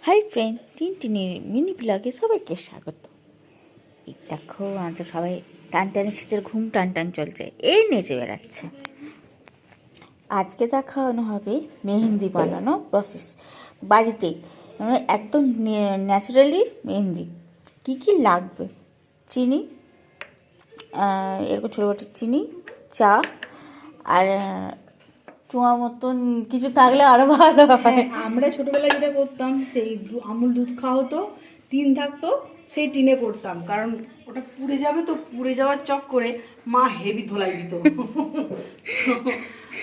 Hi friend, টিনটিনের mini ব্লগে সবাইকে স্বাগত। এই দেখো আমাদের সবাই টান টানে শীতের ঘুম টান টান চলছে, এই নেচে বেড়াচ্ছে। আজকে দেখানো হবে মেহেন্দি বানানো প্রসেস বাড়িতেই, মানে একদম ন্যাচারালি মেহেন্দি। কি কি লাগবে? চিনি, এরকম ছোটো ছোটো চিনি, চা, আর চুয়া মতন কিছু থাকলে আরো ভালো হয়। আমরা ছোটবেলায় যেটা করতাম, সেই আমুল দুধ খাওয়া হতো, টিন থাকতো, সেই টিনে করতাম, কারণ ওটা পুড়ে যাবে, তো পুড়ে যাওয়ার চক করে মা হেভি ধোলাই দিত।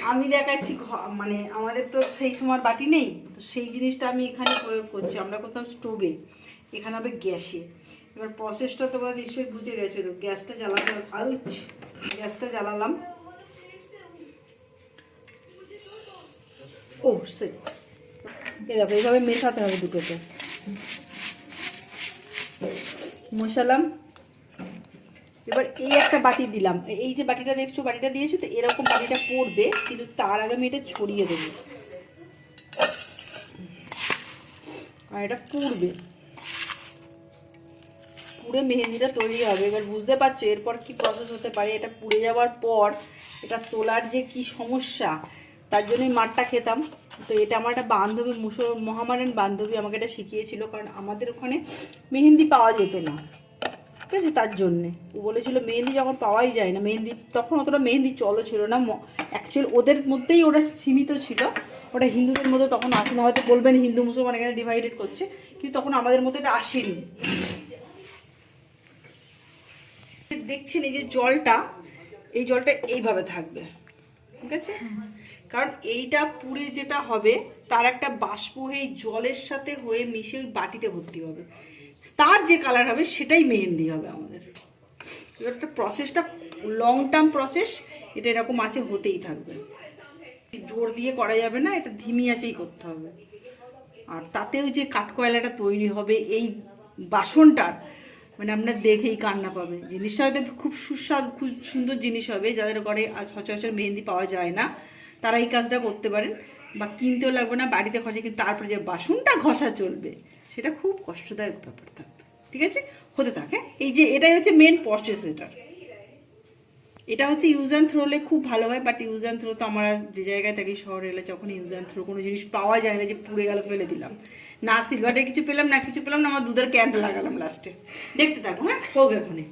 আমি দেখাচ্ছি, মানে আমাদের তো সেই সময় বাটি নেই, তো সেই জিনিসটা আমি এখানে প্রয়োগ করছি। আমরা করতাম স্টোভে, এখানে হবে গ্যাসে। এবার প্রসেসটা তোমরা নিশ্চয়ই বুঝে গেছো। তো গ্যাসটা জ্বালালাম, গ্যাসটা জ্বালালাম। ও সে দেখো, এইভাবে মেশাতে হবে দুটোকে। মশালাম। এবার এই একটা বাটি দিলাম, এই যে বাটিটা দেখছো, বাটিটা দিয়েছো তো, এরকম বাটিটা পড়বে, কিন্তু তার আগে আমি এটা ছড়িয়ে দেবো, আর এটা পুড়বে, পুড়ে মেহেন্দিটা তৈরি হবে। এবার বুঝতে পারছো এরপর কি প্রসেস হতে পারে। এটা পুড়ে যাওয়ার পর এটা তোলার যে কি সমস্যা, তার জন্যই মারটা খেতাম। তো এটা আমার একটা বান্ধবী, মহামারান বান্ধবী আমাকে এটা শিখিয়েছিল, কারণ আমাদের ওখানে মেহেন্দি পাওয়া যেত না, ঠিক আছে। তার জন্যে ও বলেছিল মেহেন্দি যখন পাওয়াই যায় না, মেহেন্দি তখন অতটা মেহেন্দি চলো ছিল না, অ্যাকচুয়ালি ওদের মধ্যেই ওরা সীমিত ছিল, ওটা হিন্দুদের মধ্যে তখন আসে না। হয়তো বলবেন হিন্দু মুসলমান এখানে ডিভাইডেড করছে, কিন্তু তখন আমাদের মধ্যে এটা আসেনি। দেখছেন এই যে জলটা, এই জলটা এইভাবে থাকবে, ঠিক আছে। কারণ এইটা পুড়ে যেটা হবে, তার একটা বাষ্প হয়ে জলের সাথে হয়ে মিশে ওই বাটিতে ভর্তি হবে, তার যে কালার হবে সেটাই মেহেন্দি হবে আমাদের। এবার একটা প্রসেসটা লং টার্ম প্রসেস, এটা এরকম আছে, হতেই থাকবে, জোর দিয়ে করা যাবে না, এটা ধিমি আঁচেই করতে হবে। আর তাতেও যে কাঠকয়লাটা তৈরি হবে এই বাসনটার, মানে আপনার দেখেই কান্না পাবে। জিনিসটা হয়তো খুব সুস্বাদু, খুব সুন্দর জিনিস হবে। যাদের ঘরে সচরাচর মেহেন্দি পাওয়া যায় না, তারা এই কাজটা করতে পারেন, বা কিনতেও লাগবে না, বাড়িতে ঘষে। কিন্তু তারপরে যে বাসনটা ঘষা চলবে, সেটা খুব কষ্টদায়ক ব্যাপার থাকবে, ঠিক আছে। হতে থাকে, এই যে এটাই হচ্ছে মেন প্রসেস। এটা হচ্ছে ইউজ অ্যান্ড থ্রো হলে খুব ভালো হয়, বাট ইউজ অ্যান্ড থ্রো তো আমরা যে জায়গায় থাকি শহরে এলে, যখন ইউজ অ্যান্ড থ্রো কোনো জিনিস পাওয়া যায় না, যে পুড়ে গেল ফেলে দিলাম, না সিলভারের কিছু পেলাম না কিছু পেলাম না, আমার দুধের ক্যান্ডেল লাগালাম লাস্টে। দেখতে থাকো, হ্যাঁ হোক এখানে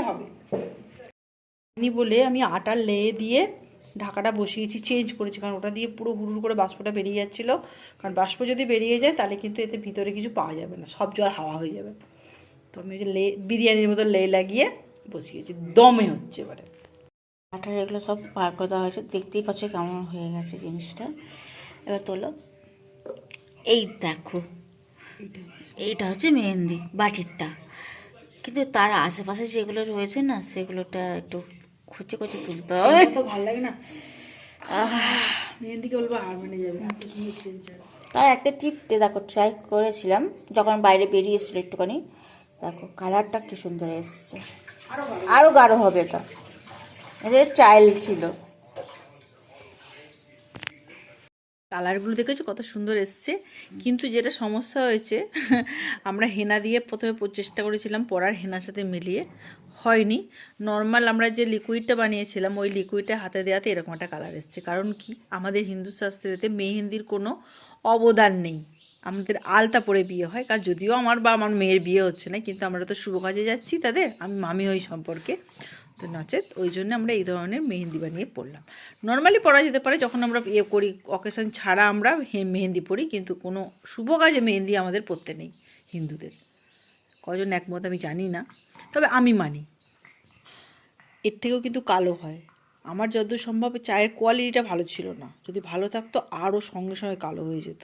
হবে বলে আমি আটার লেয়ে দিয়ে ঢাকাটা বসিয়েছি, চেঞ্জ করেছি, কারণ ওটা দিয়ে পুরো হুড় করে বাষ্পটা বেরিয়ে যাচ্ছিল। কারণ বাষ্প যদি বেরিয়ে যায় তাহলে কিন্তু এতে ভিতরে কিছু পাওয়া যাবে না, সব জল হাওয়া হয়ে যাবে। তো আমি বিরিয়ানির মতো লে লাগিয়ে বসিয়েছি, দমে হচ্ছে। এবারে আটার এগুলো সব বার করে দেওয়া হয়েছে, দেখতেই পাচ্ছ কেমন হয়ে গেছে জিনিসটা। এবার তোলো, এই দেখো এইটা হচ্ছে মেহেন্দি বাটিরটা, কিন্তু তার আশেপাশে যেগুলো রয়েছে না, সেগুলোটা একটু খুঁচে খুঁচে তুলতে হবে। তো ভালো লাগে না, মেহেন্দিকে বলবো হার মানে যাবে। তার একটা টিপ দেখো, ট্রাই করেছিলাম যখন বাইরে বেরিয়ে এসেছিলো একটুখানি, দেখো কালারটা কি সুন্দর এসছে, আরও গাঢ় হবে। এটা এদের ট্রায়াল ছিল। কালারগুলো দেখেছো কত সুন্দর এসছে, কিন্তু যেটা সমস্যা হয়েছে, আমরা হেনা দিয়ে প্রথমে চেষ্টা করেছিলাম পরার হেনার সাথে মিলিয়ে, হয়নি। নর্মাল আমরা যে লিকুইডটা বানিয়েছিলাম, ওই লিকুইডটা হাতে দেওয়াতে এরকম একটা কালার এসছে। কারণ কি, আমাদের হিন্দু শাস্ত্রেতে মেহেন্দির কোনো অবদান নেই, আমাদের আলতা পরে বিয়ে হয়। কারণ যদিও আমার বা আমার মেয়ের বিয়ে হচ্ছে না, কিন্তু আমরা তো শুভ কাজে যাচ্ছি তাদের, আমি মামি হই সম্পর্কে, তো নচেত ওই জন্য আমরা এই ধরনের মেহেন্দি বানিয়ে পরলাম। নর্মালি পরা যেতে পারে যখন আমরা ইয়ে করি, অকেশন ছাড়া আমরা মেহেন্দি পরি, কিন্তু কোনো শুভ কাজে মেহেন্দি আমাদের পরতে নেই হিন্দুদের। কজন একমত আমি জানি না, তবে আমি মানি। এর থেকেও কিন্তু কালো হয়। আমার যতদূর সম্ভব চায়ের কোয়ালিটিটা ভালো ছিল না, যদি ভালো থাকতো আরও সঙ্গে সঙ্গে কালো হয়ে যেত।